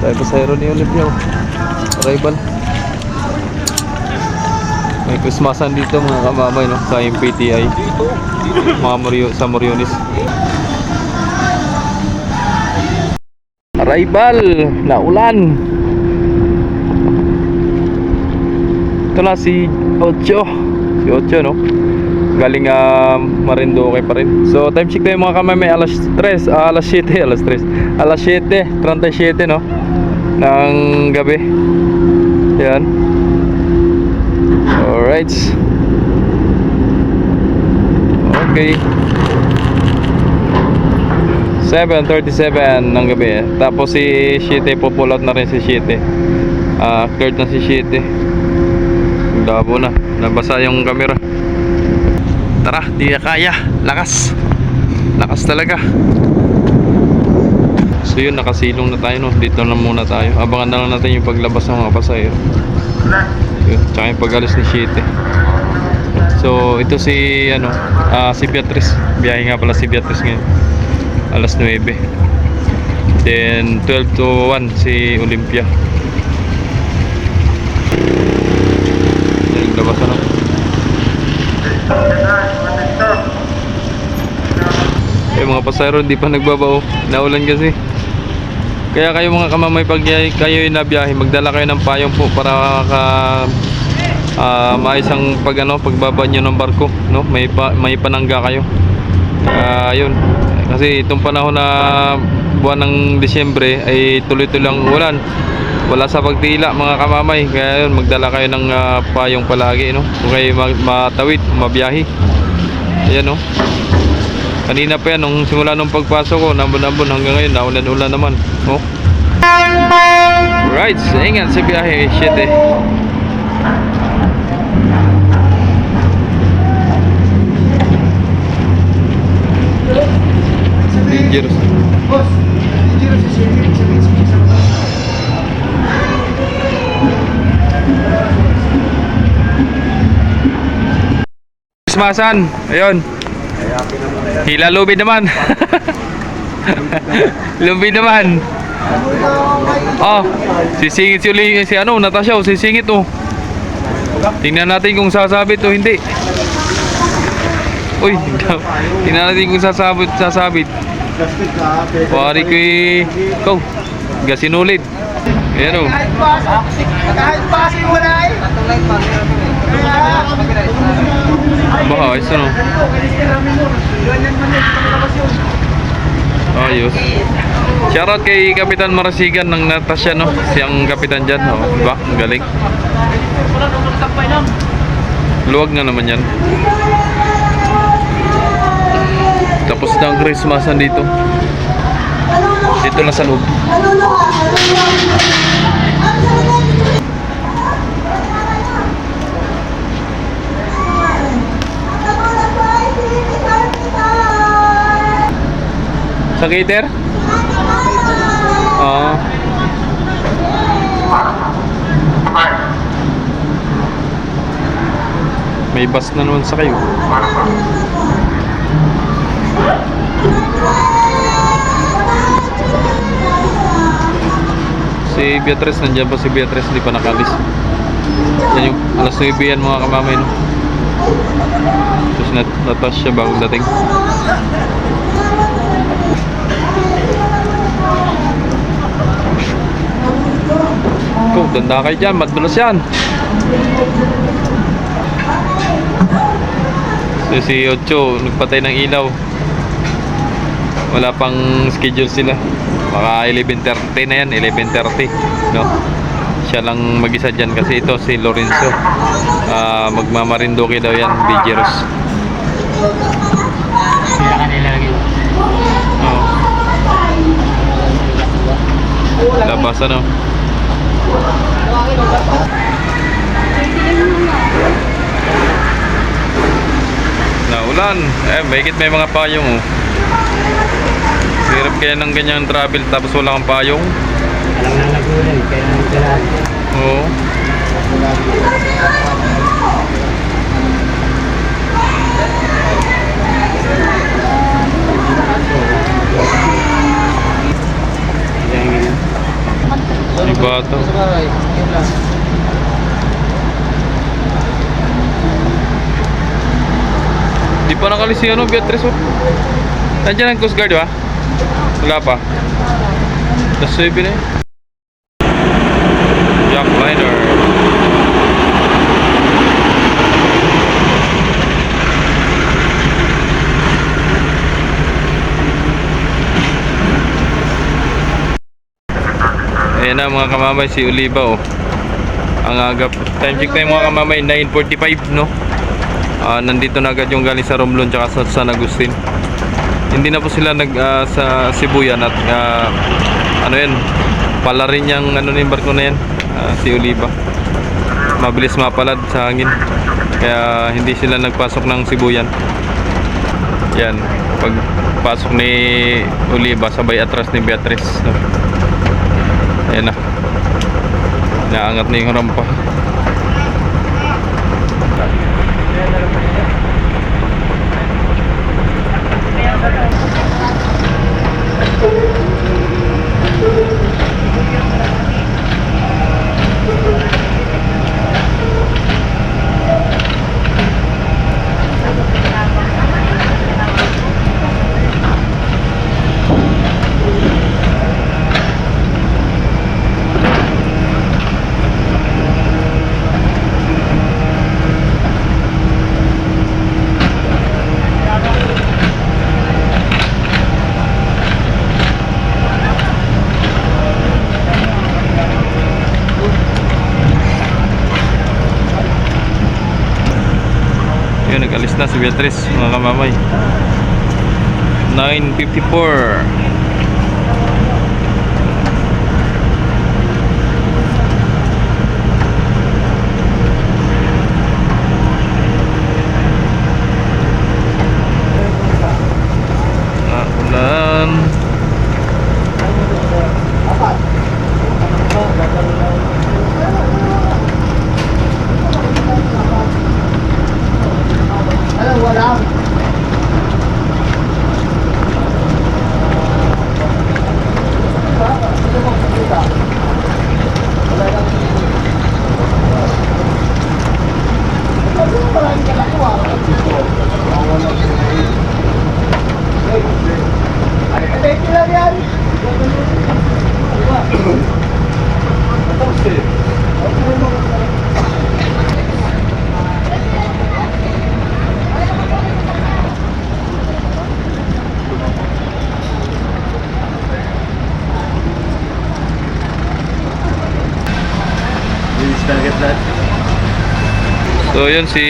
Tayo pasahero ni Olympia. Arrival. May Christmasan dito mga kamamay, no? Sa MPTI. Sa Moriones. Arrival. Naulan. Ito na si Ocho. Si Ocho, no? Galing Marinduque pa rin. So time check tayo mga kamay, alas 3, alas 7, alas 7:37, no? Ng gabi. Yan. Alright. Okay. 7:37 ng gabi. Tapos si Shite, pupull out na rin si Shite. Cleared na si Shite. Labo na. Nabasa yung camera. Tara, di na kaya. Lakas. Lakas talaga. So yun, nakasilong na tayo, no? Dito na muna tayo. Abangan na lang natin yung paglabas ng mga pasahero. Yun, tsaka yung pag-alis ni Shite. So ito si si Beatrice. Biyahe nga pala si Beatrice ngayon. Alas 9. Then 12 to 1 si Olympia. Yung labas na. Mga pasahero hindi pa nagbabao, naulan kasi. Kaya kayo mga kamamay, pag kayo yung nabiyahe, magdala kayo ng payong po para maayos ang pagbaba nyo ng barko, no? May panangga kayo. Yun, kasi itong panahon na buwan ng Disyembre ay tuloy-tuloy ang ulan, wala sa pagtila mga kamamay. Kaya yun, magdala kayo ng payong palagi, no? Kung kayo matawid, mabiyahe. Ayan, no? Kanina pa yan, nung simula nung pagpasok ko, nambon-nambon hanggang ngayon, naulan-ulan naman. Oh. Right, ingat sa biyahe, shit eh. Dangerous. Christmasan, ayun. Hila lubi naman. Lubi naman. Oh, sisingit si Natasha, sisingit oh. Tingnan natin kung sasabit o hindi. Uy, tingnan natin kung sasabit. Pari ko ikaw. Gasinulid. Ayan oh. Baha, ayos no. Ayos. Shoutout kay Kapitan Marasigan ng Natasha, no? Siyang kapitan dyan, oh. Diba? Ang galing. Luwag na naman yan. Tapos na ang Christmasan dito. Dito na sa loob. Sa cater? Oo. May bus na naman sa kayo. Si Beatrice, nandiyan pa si Beatrice, hindi pa nakalis. Yan yung alas 9 yan mga kamamay, no? Tapos natas siya bagong dating. Danda kayo dyan, madulas yan. So si Ocho nagpatay ng ilaw. Wala pang schedule sila. Baka 11:30 na yan, 11:30, no? Siya lang mag-isa dyan kasi ito si Lorenzo, magmamarinduque daw yan, Vigeros. Labas ano. Naulan, mahigit may mga payong oh. Hirap kaya ng ganyang travel tapos wala kang payong. Oo. bata. Sa bahay. Yun lang. Di pa nakalis si ano, Beatrice oh. Nandiyan ang Coast Guard ba? Wala pa. Tapos 7 eh. Jackliner. Ayan na mga kamamay, si Oliva oh. Ang agap. Time check tayo mga kamamay, 9:45 no. Nandito na agad yung galing sa Romblon tsaka sa San Agustin. Hindi na po sila sa Sibuyan at ano yan, pala rin yung ano yung barko na yan, si Oliva. Mabilis mapalad sa hangin. Kaya hindi sila nagpasok ng Sibuyan. Yan, pagpasok ni Oliva sabay atras ni Beatrice. No? Ayan na. Naangat na yung rampa. Yun, nag-alis na si Beatrice mga kamamay. 9:54. Ulan. Wala. So yun si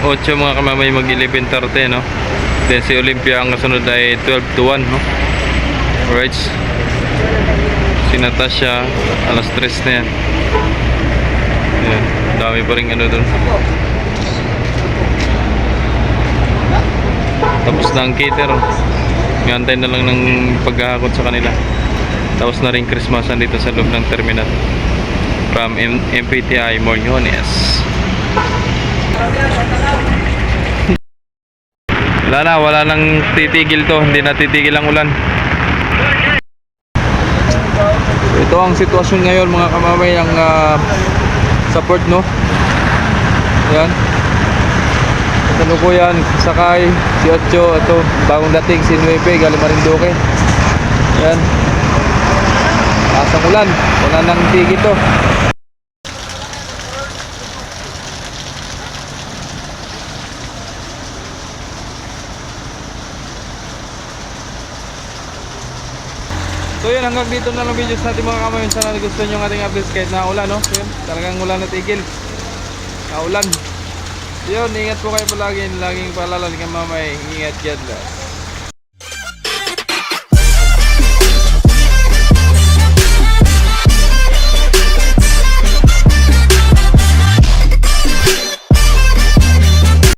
Ocho mga kamamay mag 11:30 no. Then si Olympia ang kasunod ay 12:01 no. Alright. Si Natasha alas 3 na yan. Yan, dami pa rin ano dun. Tapos na ang cater. Ngantay na lang ng paghahakot sa kanila. Tapos na rin Christmasan dito sa loob ng terminal. From MPTI Morñones. Wala nang titigil to, hindi na titigil ang ulan. Ito ang sitwasyon ngayon mga kamamay ng support no. Yan. Ito ko yan, sakay, si Ocho, ito, bagong dating si Nueve, galing Marinduque. Yan. Asang ulan, wala nang tigil to. So yun, hanggang dito na lang videos natin mga kamayon. Sana nagustuhan nyo ang ating updates kahit na ulan no? So yun, talagang ulan na tigil. Kaulan. So yun, ingat po kayo palagi. Laging paalala ni kamamay. Ingat, God bless.